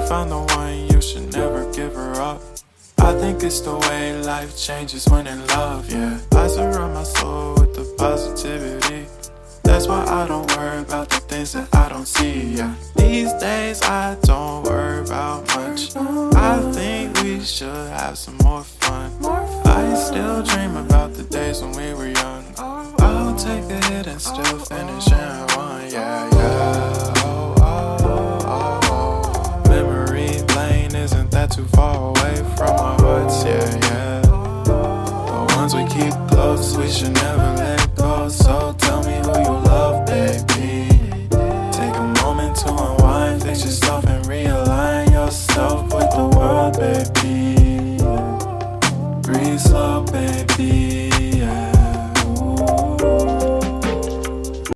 found the one, you should never give her up. I think it's the way life changes when in love, yeah. I surround my soul with the positivity. That's why I don't worry about the things that I don't see, yeah. These days I don't worry about much. I think we should have some more fun. I still dream about the days when we were young. I'll take a hit and still finish in one, yeah, yeah. Oh, oh, oh, oh. Memory lane isn't that too far away from our hearts, yeah, yeah. The ones we keep close, we should never let go. So tell me who you love, baby. Take a moment to unwind, fix yourself and realign yourself with the world, baby. Breathe slow, baby, yeah.